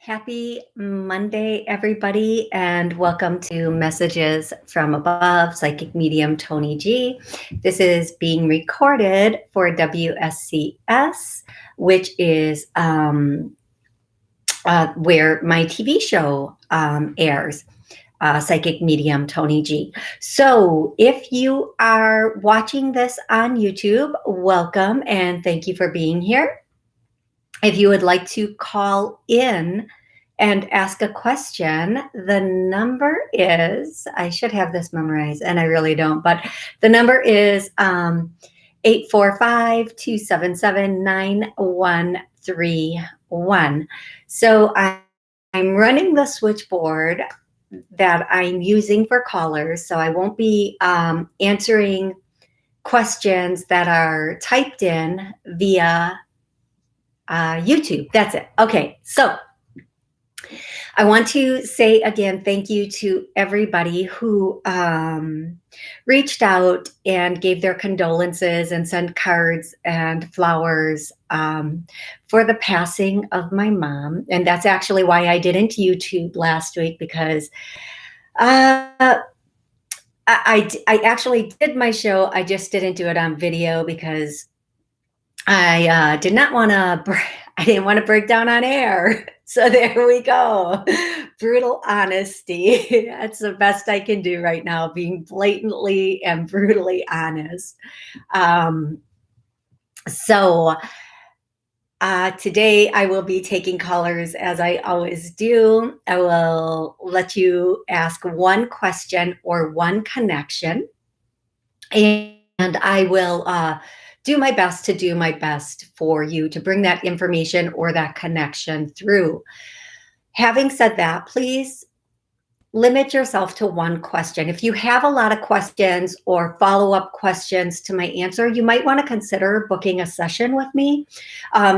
Happy Monday, everybody, and welcome to Messages from Above, Psychic Medium Toni G. This is being recorded for WSCS, which is where my TV show airs. Psychic Medium Toni G. So if you are watching this on YouTube, welcome and thank you for being here. If you would like to call in and ask a question, the number is, I should have this memorized and I really don't, but the number is 845-277-9131. So I'm running the switchboard that I'm using for callers, so I won't be answering questions that are typed in via YouTube. That's it. Okay, so I want to say again, thank you to everybody who reached out and gave their condolences and sent cards and flowers for the passing of my mom. And that's actually why I didn't YouTube last week, because I actually did my show. I just didn't do it on video because I didn't want to break down on air. So there we go. Brutal honesty. That's the best I can do right now, being blatantly and brutally honest. So today I will be taking callers as I always do. I will let you ask one question or one connection, and I will do my best for you to bring that information or that connection through. Having said that, please limit yourself to one question. If you have a lot of questions or follow-up questions to my answer, you might want to consider booking a session with me.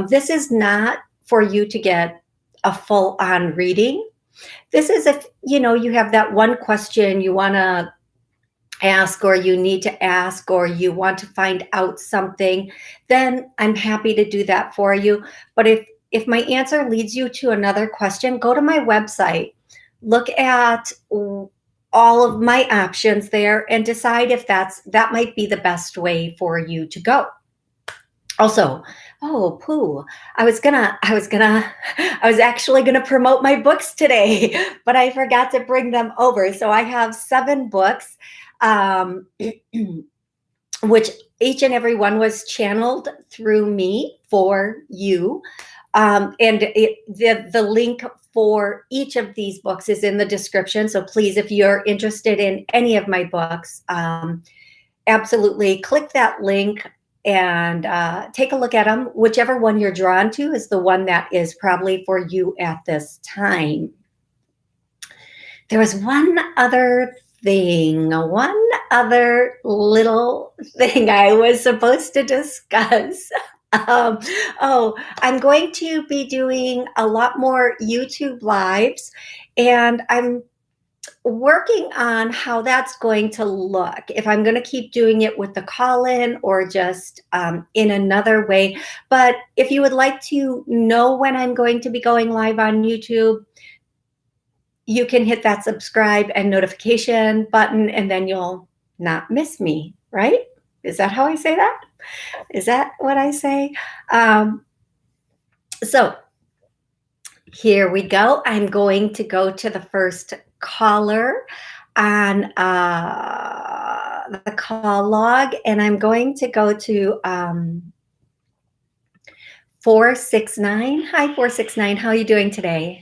This is not for you to get a full-on reading. This is if you have that one question you want to ask, or you need to ask, or you want to find out something, then I'm happy to do that for you. But if my answer leads you to another question, go to my website, look at all of my options there, and decide if that might be the best way for you to go. Also, I was actually gonna promote my books today, but I forgot to bring them over. So I have 7 books, which each and every one was channeled through me for you. And the link for each of these books is in the description. So please, if you're interested in any of my books, absolutely click that link and take a look at them. Whichever one you're drawn to is the one that is probably for you at this time. There was one other little thing I was supposed to discuss. I'm going to be doing a lot more YouTube lives, and I'm working on how that's going to look, if I'm going to keep doing it with the call-in or just in another way. But if you would like to know when I'm going to be going live on YouTube, you can hit that subscribe and notification button, and then you'll not miss me, right? Is that how I say that? Is that what I say? So here we go. I'm going to go to the first caller on the call log, and I'm going to go to 469. Hi, 469. How are you doing today?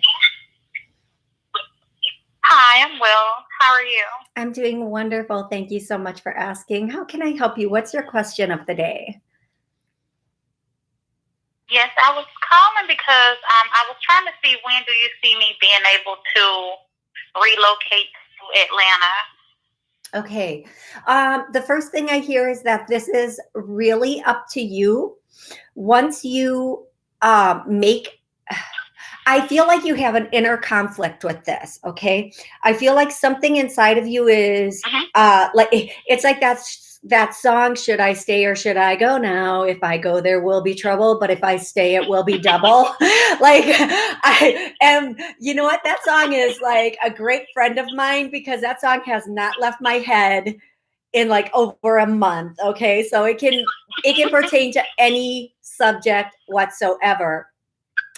Hi, I'm well. How are you? I'm doing wonderful. Thank you so much for asking. How can I help you? What's your question of the day? Yes, I was calling because I was trying to see, when do you see me being able to relocate to Atlanta? Okay. The first thing I hear is that this is really up to you. Once you I feel like you have an inner conflict with this, okay? I feel like something inside of you is like, it's like that song, Should I Stay or Should I Go Now? If I go, there will be trouble, but if I stay, it will be double. Like, I am, you know what? That song is like a great friend of mine because that song has not left my head in like over a month. Okay. So it can pertain to any subject whatsoever.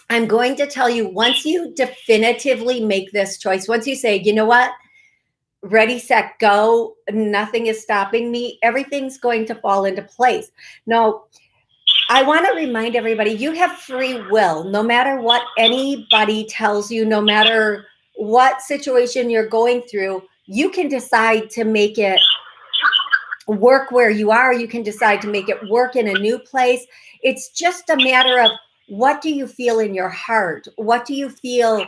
I'm going to tell you, once you definitively make this choice, once you say, you know what, ready, set, go, nothing is stopping me, everything's going to fall into place. Now, I want to remind everybody, you have free will. No matter what anybody tells you, no matter what situation you're going through, you can decide to make it work where you are. You can decide to make it work in a new place. It's just a matter of, what do you feel in your heart? What do you feel?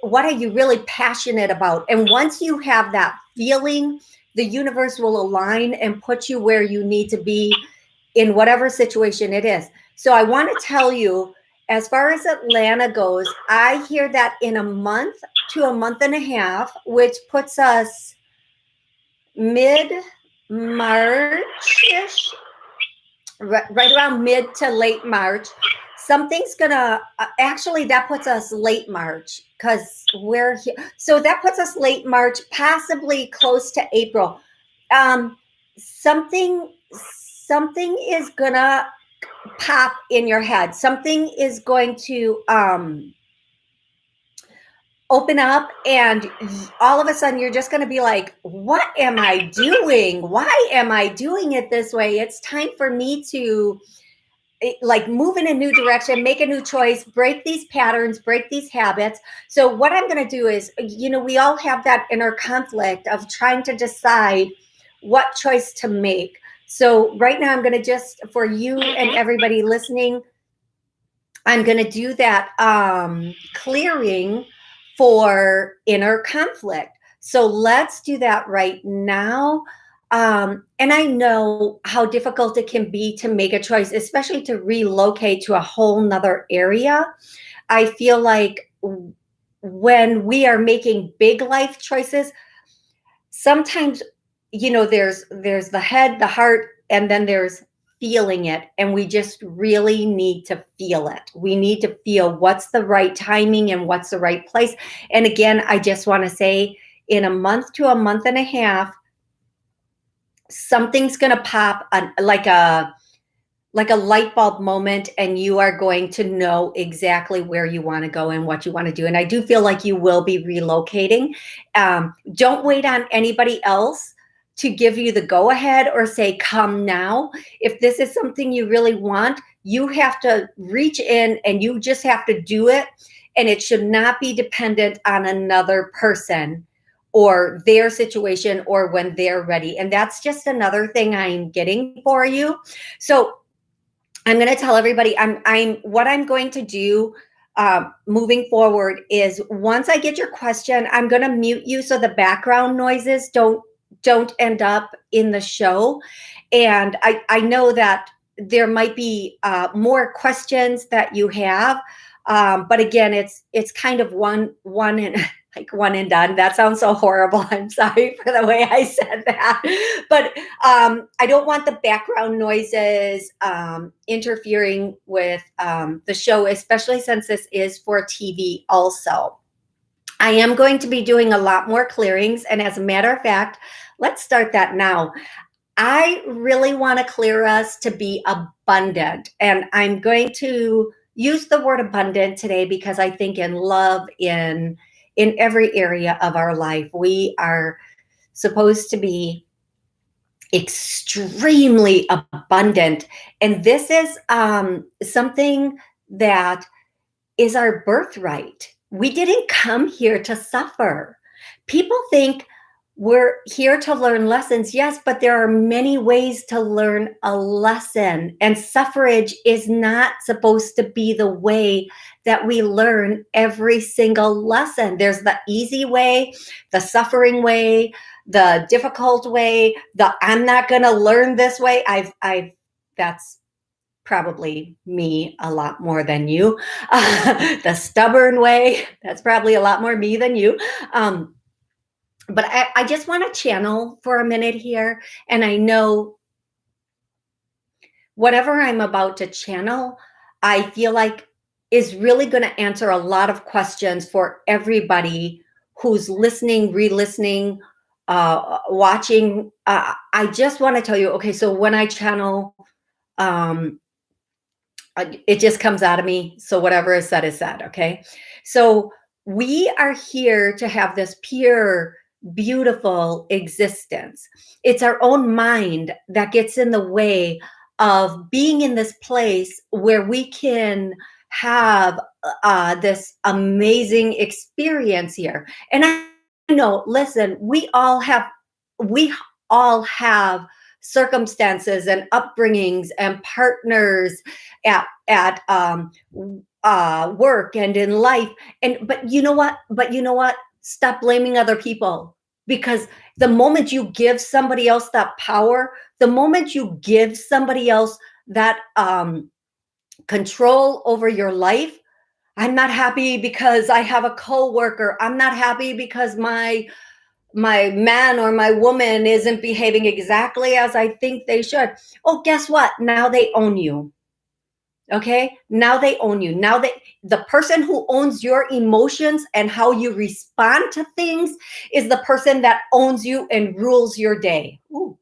What are you really passionate about? And once you have that feeling, the universe will align and put you where you need to be in whatever situation it is. So I want to tell you, as far as Atlanta goes, I hear that in a month to a month and a half, which puts us mid-March-ish, right around mid to late March. Something's gonna, actually, that puts us late March because we're here. So that puts us late March, possibly close to April. Um, something is gonna pop in your head. Something is going to open up, and all of a sudden you're just going to be like, what am I doing? Why am I doing it this way? It's time for me to like move in a new direction, make a new choice, break these patterns, break these habits. So what I'm going to do is, we all have that inner conflict of trying to decide what choice to make. So right now I'm going to just, for you and everybody listening, I'm going to do that clearing for inner conflict. So let's do that right now. And I know how difficult it can be to make a choice, especially to relocate to a whole nother area. I feel like when we are making big life choices, sometimes, there's the head, the heart, and then there's feeling it. And we just really need to feel it. We need to feel what's the right timing and what's the right place. And again, I just want to say, in a month to a month and a half, something's going to pop like a light bulb moment, and you are going to know exactly where you want to go and what you want to do. And I do feel like you will be relocating. Don't wait on anybody else to give you the go ahead or say, come now. If this is something you really want, you have to reach in and you just have to do it. And it should not be dependent on another person or their situation or when they're ready. And that's just another thing I'm getting for you. So I'm going to tell everybody, what I'm going to do moving forward is, once I get your question, I'm going to mute you so the background noises don't end up in the show. And I know that there might be more questions that you have, but again, it's kind of one and like one and done. That sounds so horrible. I'm sorry for the way I said that, but I don't want the background noises interfering with the show, especially since this is for TV also. I am going to be doing a lot more clearings, and as a matter of fact, let's start that now. I really want to clear us to be abundant, and I'm going to use the word abundant today because I think in love, in every area of our life, we are supposed to be extremely abundant. And this is something that is our birthright. We didn't come here to suffer. People think we're here to learn lessons. Yes, but there are many ways to learn a lesson, and suffrage is not supposed to be the way that we learn every single lesson. There's the easy way, the suffering way, the difficult way, the I'm not going to learn this way. That's probably me a lot more than you. The stubborn way, that's probably a lot more me than you. But I just want to channel for a minute here. And I know whatever I'm about to channel, I feel like is really going to answer a lot of questions for everybody who's listening, re-listening, watching. I just want to tell you, okay, so when I channel, um, it just comes out of me. So whatever is said is said. Okay. So we are here to have this pure, beautiful existence. It's our own mind that gets in the way of being in this place where we can have this amazing experience here. And I know, listen, we all have circumstances and upbringings and partners at work and in life. And but you know what, stop blaming other people, because the moment you give somebody else that power, the moment you give somebody else that control over your life. I'm not happy because I have a coworker. I'm not happy because my man or my woman isn't behaving exactly as I think they should. Oh, guess what? Now they own you. Okay, now they own you. Now the person who owns your emotions and how you respond to things is the person that owns you and rules your day. Ooh,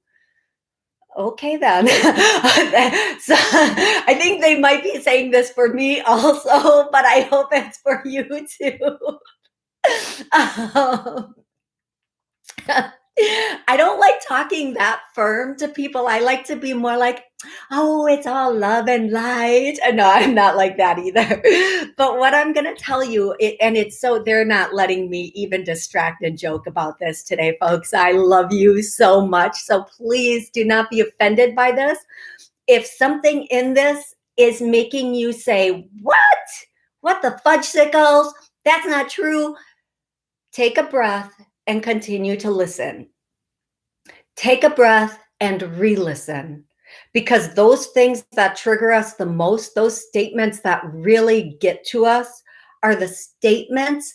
okay then. So I think they might be saying this for me also, but I hope it's for you too. um, I don't like talking that firm to people. I like to be more like, oh, it's all love and light. No, I'm not like that either. But what I'm going to tell you, and it's so they're not letting me even distract and joke about this today, folks. I love you so much. So please do not be offended by this. If something in this is making you say, what? What the fudge sickles? That's not true. Take a breath and continue to listen. Take a breath and re-listen, because those things that trigger us the most, those statements that really get to us, are the statements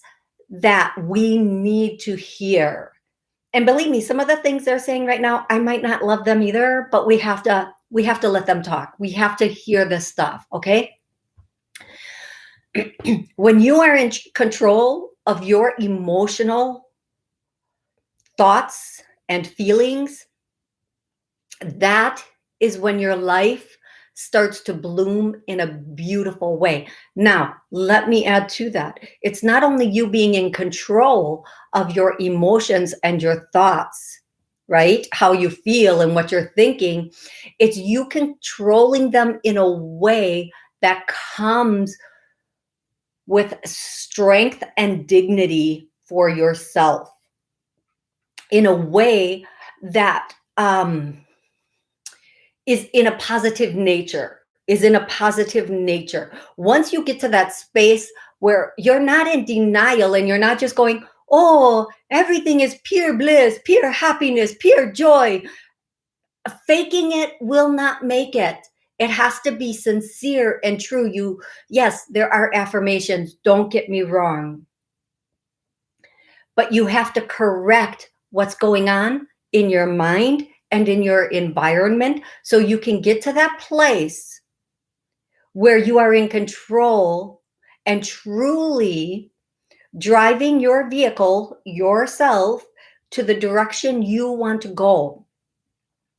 that we need to hear. And believe me, some of the things they're saying right now, I might not love them either, but we have to let them talk. We have to hear this stuff. Okay. When you are in control of your emotional thoughts and feelings, that is when your life starts to bloom in a beautiful way. Now, let me add to that. It's not only you being in control of your emotions and your thoughts, right? How you feel and what you're thinking. It's you controlling them in a way that comes with strength and dignity for yourself, in a way that is in a positive nature, once you get to that space where you're not in denial and you're not just going, oh, everything is pure bliss, pure happiness, pure joy. Faking it will not make it. It has to be sincere and true. Yes, there are affirmations, don't get me wrong, but you have to correct what's going on in your mind and in your environment, so you can get to that place where you are in control and truly driving your vehicle yourself to the direction you want to go.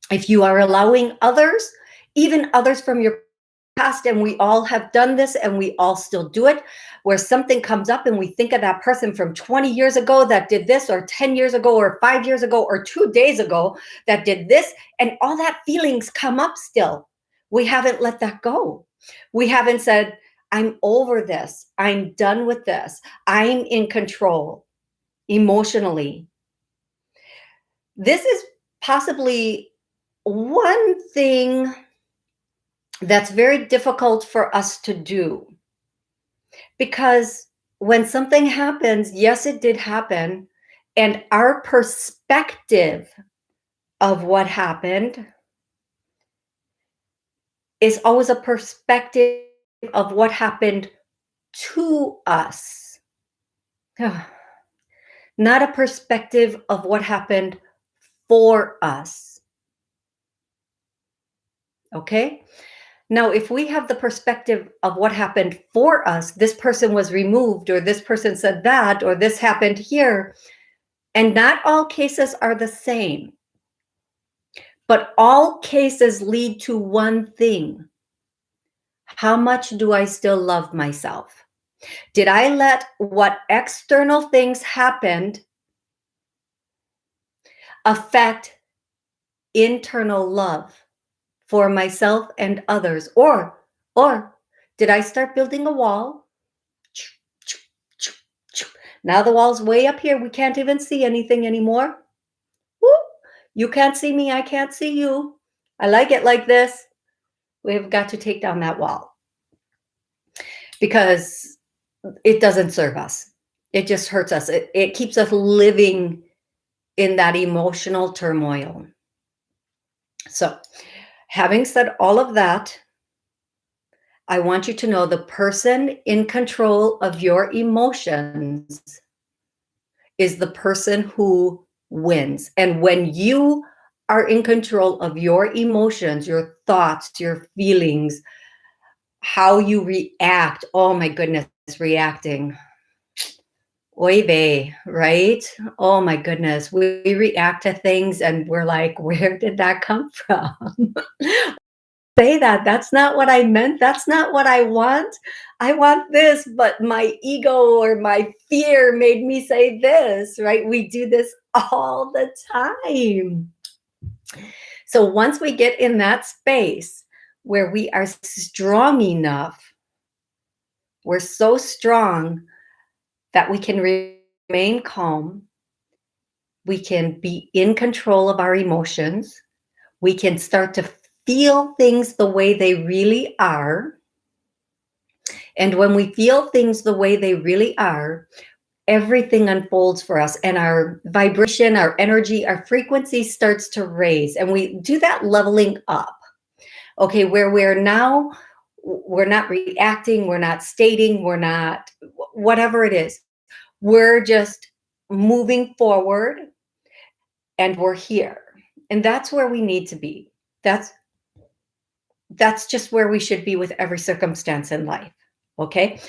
If you are allowing others, even others from your past, and we all have done this and we all still do it, where something comes up and we think of that person from 20 years ago that did this, or 10 years ago, or 5 years ago, or 2 days ago that did this, and all that feelings come up still. We haven't let that go. We haven't said, I'm over this. I'm done with this. I'm in control emotionally. This is possibly one thing that's very difficult for us to do, because when something happens, yes, it did happen, and our perspective of what happened is always a perspective of what happened to us, not a perspective of what happened for us. Okay. Now, if we have the perspective of what happened for us, this person was removed, or this person said that, or this happened here, and not all cases are the same, but all cases lead to one thing. How much do I still love myself? Did I let what external things happened affect internal love for myself and others? Or did I start building a wall? Now the wall's way up here. We can't even see anything anymore. Woo! You can't see me. I can't see you. I like it like this. We've got to take down that wall because it doesn't serve us. It just hurts us. It keeps us living in that emotional turmoil. So, having said all of that, I want you to know the person in control of your emotions is the person who wins. And when you are in control of your emotions, your thoughts, your feelings, how you react, oh my goodness, reacting. Oy vey, right? Oh my goodness. We react to things and we're like, where did that come from? Say that. That's not what I meant. That's not what I want. I want this, but my ego or my fear made me say this, right? We do this all the time. So once we get in that space where we are strong enough, we're so strong that we can remain calm. We can be in control of our emotions. We can start to feel things the way they really are. And when we feel things the way they really are, everything unfolds for us and our vibration, our energy, our frequency starts to raise. And we do that leveling up. Okay, where we're not reacting, we're not stating, we're not whatever it is. We're just moving forward and we're here. And that's where we need to be. That's just where we should be with every circumstance in life. Okay?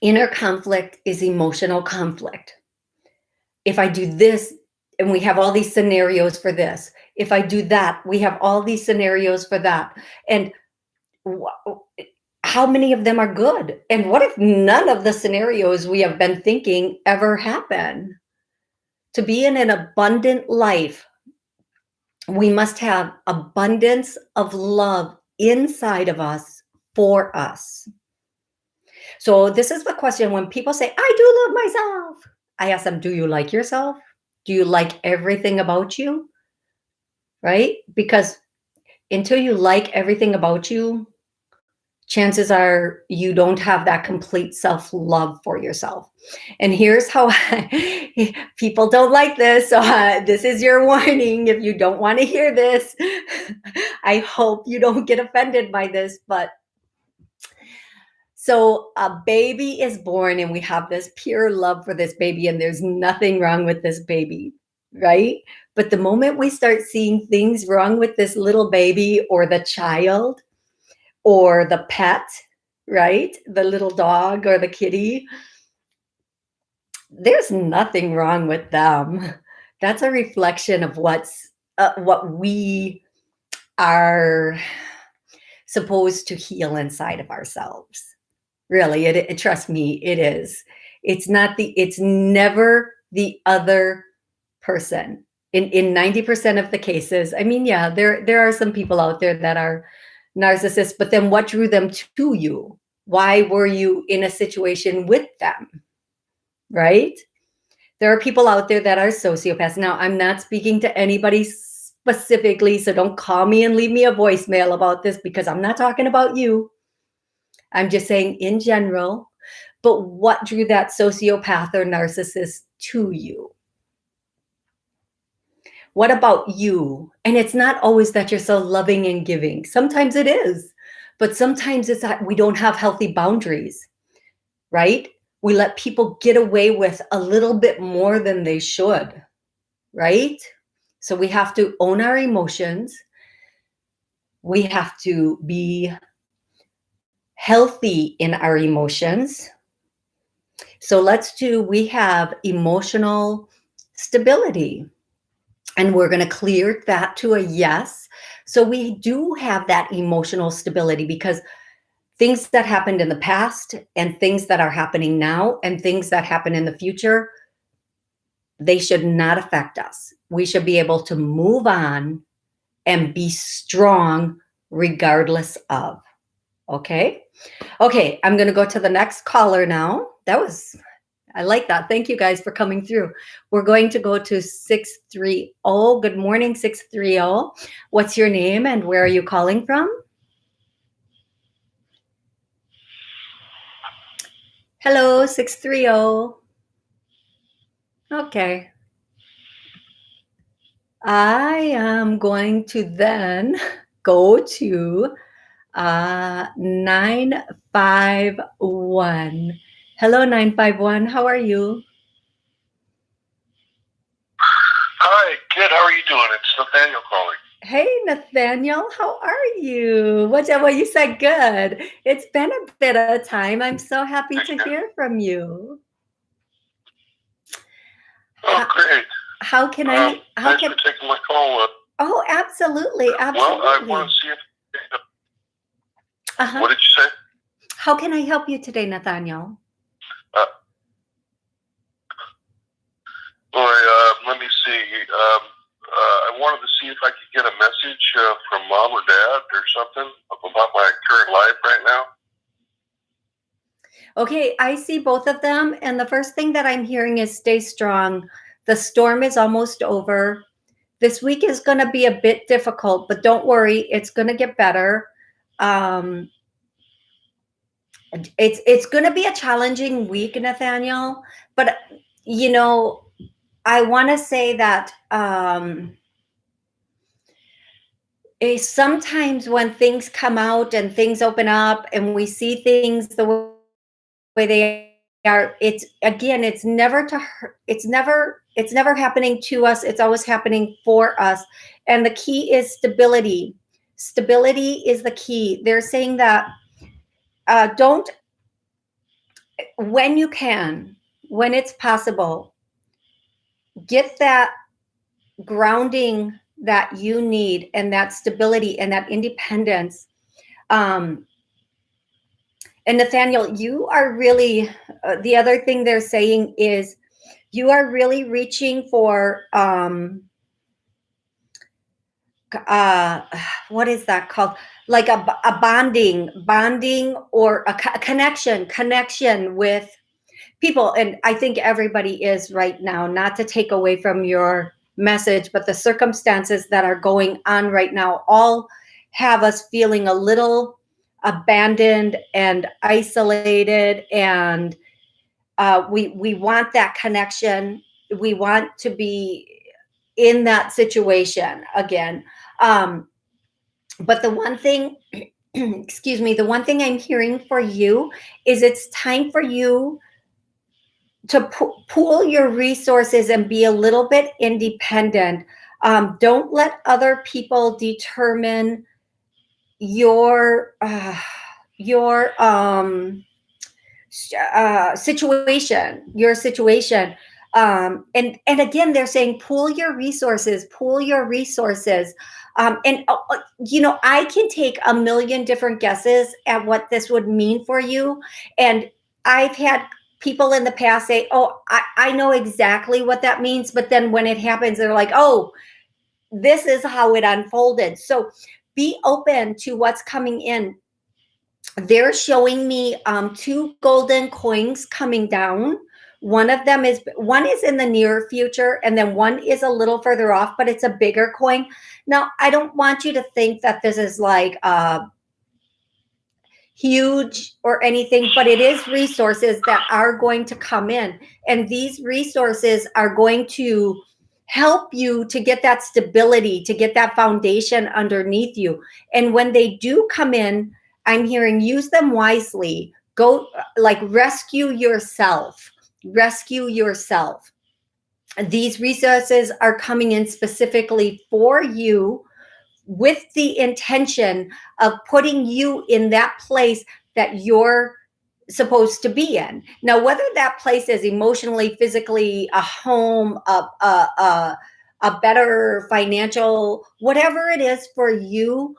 Inner conflict is emotional conflict. If I do this, and we have all these scenarios for this. If I do that, we have all these scenarios for that. And how many of them are good? And what if none of the scenarios we have been thinking ever happen? To be in an abundant life, we must have abundance of love inside of us for us. So this is the question when people say, I do love myself. I ask them, do you like yourself? Do you like everything about you? Right? Because until you like everything about you, chances are you don't have that complete self-love for yourself. And here's how people don't like this. So this is your warning. If you don't want to hear this, I hope you don't get offended by this. But so a baby is born and we have this pure love for this baby and there's nothing wrong with this baby, right? But the moment we start seeing things wrong with this little baby or the child, or the pet, right? The little dog or the kitty. There's nothing wrong with them. That's a reflection of what we are supposed to heal inside of ourselves. Really, trust me, it is. It's never the other person. In 90% of the cases, I mean, yeah, there are some people out there that are narcissists, but then what drew them to you? Why were you in a situation with them? Right? There are people out there that are sociopaths. Now, I'm not speaking to anybody specifically, so don't call me and leave me a voicemail about this because I'm not talking about you. I'm just saying in general. But what drew that sociopath or narcissist to you? What about you? And it's not always that you're so loving and giving. Sometimes it is, but sometimes it's that we don't have healthy boundaries, right? We let people get away with a little bit more than they should, right? So we have to own our emotions. We have to be healthy in our emotions. So we have emotional stability, and we're going to clear that to a yes. So we do have that emotional stability because things that happened in the past and things that are happening now and things that happen in the future, they should not affect us. We should be able to move on and be strong regardless of. Okay? Okay, I'm going to go to the next caller now. I like that. Thank you guys for coming through. We're going to go to 630. Good morning, 630. What's your name and where are you calling from? Hello, 630. Okay. I am going to then go to 951. Hello, 951. How are you? Hi, good. How are you doing? It's Nathaniel calling. Hey, Nathaniel, how are you? Well, you said good. It's been a bit of time. I'm so happy to hear from you. Oh, great. How can I? Thanks for taking my call. Oh, absolutely, absolutely. Well, I want to see if. What did you say? How can I help you today, Nathaniel? Let me see. I wanted to see if I could get a message from mom or dad or something about my current life right now. Okay, I see both of them. And the first thing that I'm hearing is stay strong. The storm is almost over. This week is going to be a bit difficult, but don't worry, it's going to get better. It's going to be a challenging week, Nathaniel. But, I want to say that sometimes when things come out and things open up and we see things the way they are, it's never happening to us. It's always happening for us. And the key is stability. Stability is the key. They're saying that when you can, when it's possible, get that grounding that you need and that stability and that independence. And Nathaniel, you are really, the other thing they're saying is you are really reaching for, what is that called? Like a bonding or a connection with people. And I think everybody is right now, not to take away from your message, but the circumstances that are going on right now all have us feeling a little abandoned and isolated. And we want that connection. We want to be in that situation again. But the one thing, excuse me, the one thing I'm hearing for you is it's time for you to pool your resources and be a little bit independent. Don't let other people determine your situation. And again, they're saying pool your resources. And I can take a million different guesses at what this would mean for you. And I've had people in the past say, oh, I know exactly what that means. But then when it happens, they're like, oh, this is how it unfolded. So be open to what's coming in. They're showing me 2 golden coins coming down. One is in the near future, and then one is a little further off, but it's a bigger coin. Now, I don't want you to think that this is like huge or anything, but it is resources that are going to come in. And these resources are going to help you to get that stability, to get that foundation underneath you. And when they do come in, I'm hearing use them wisely. Go like rescue yourself. These resources are coming in specifically for you, with the intention of putting you in that place that you're supposed to be in. Now, whether that place is emotionally, physically, a home, a better financial, whatever it is for you,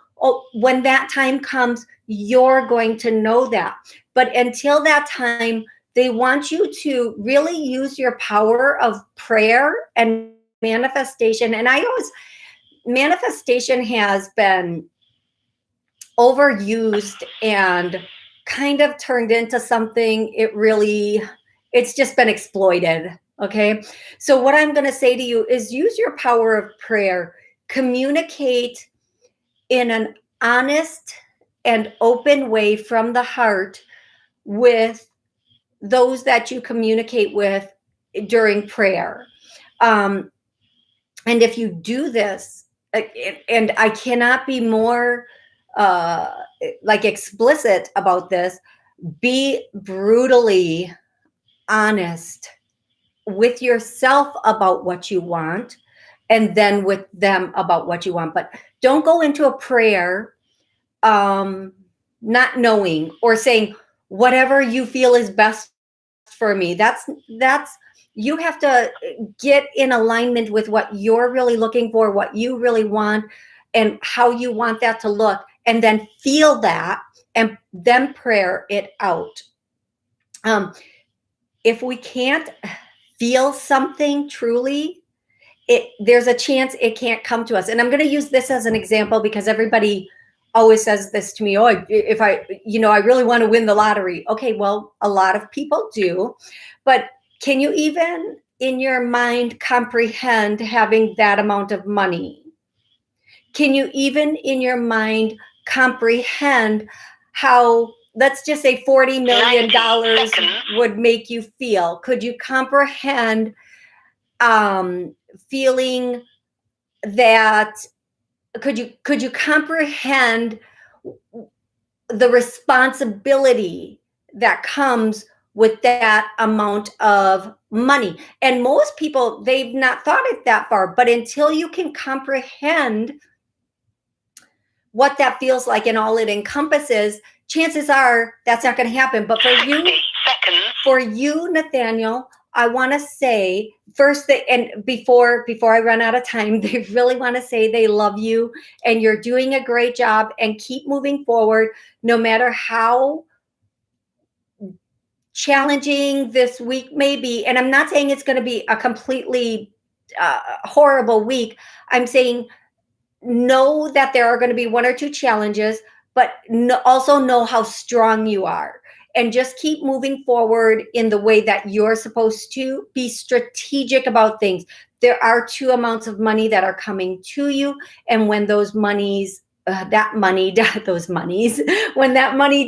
when that time comes, you're going to know that. But until that time, they want you to really use your power of prayer and manifestation. And I always, manifestation has been overused and kind of turned into something it's just been exploited. Okay. So what I'm going to say to you is use your power of prayer, communicate in an honest and open way from the heart with those that you communicate with during prayer. And if you do this, and I cannot be more like explicit about this, be brutally honest with yourself about what you want, and then with them about what you want. But don't go into a prayer not knowing or saying whatever you feel is best for me. That's you have to get in alignment with what you're really looking for, what you really want, and how you want that to look, and then feel that and then prayer it out. If we can't feel something truly, there's a chance it can't come to us. And I'm going to use this as an example because everybody always says this to me. Oh, if I really want to win the lottery. Okay, well, a lot of people do, but can you even in your mind comprehend having that amount of money? Can you even in your mind comprehend how, let's just say $40 million would make you feel? Could you comprehend feeling that? Could you comprehend the responsibility that comes with that amount of money? And most people, they've not thought it that far, but until you can comprehend what that feels like and all it encompasses, chances are that's not going to happen. But for you, Nathaniel, I want to say first that, and before I run out of time, they really want to say they love you and you're doing a great job, and keep moving forward no matter how challenging this week may be. And I'm not saying it's going to be a completely horrible week. I'm saying know that there are going to be one or two challenges, but also know how strong you are, and just keep moving forward in the way that you're supposed to. Be strategic about things. There are two amounts of money that are coming to you, and when those monies, when that money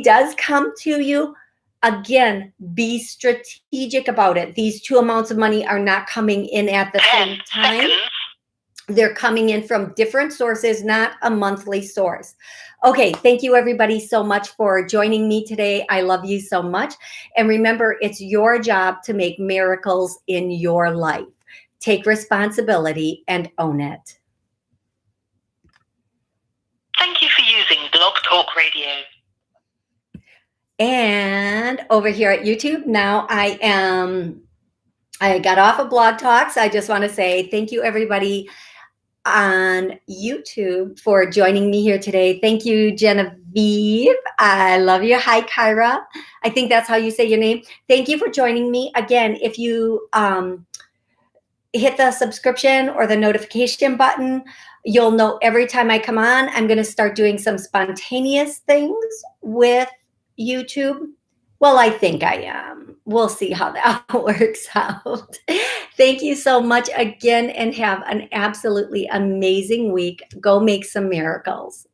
does come to you, again, be strategic about it. These two amounts of money are not coming in at the same time. They're coming in from different sources, not a monthly source. Okay, thank you everybody so much for joining me today. I love you so much. And remember, it's your job to make miracles in your life. Take responsibility and own it. Thank you for using Blog Talk Radio. And over here at YouTube, now I got off of Blog Talks. I just want to say thank you everybody on YouTube for joining me here today. Thank you, Genevieve. I love you. Hi, Kyra. I think that's how you say your name. Thank you for joining me. Again, if you hit the subscription or the notification button, you'll know every time I come on. I'm going to start doing some spontaneous things with YouTube. Well, I think I am. We'll see how that works out. Thank you so much again, and have an absolutely amazing week. Go make some miracles.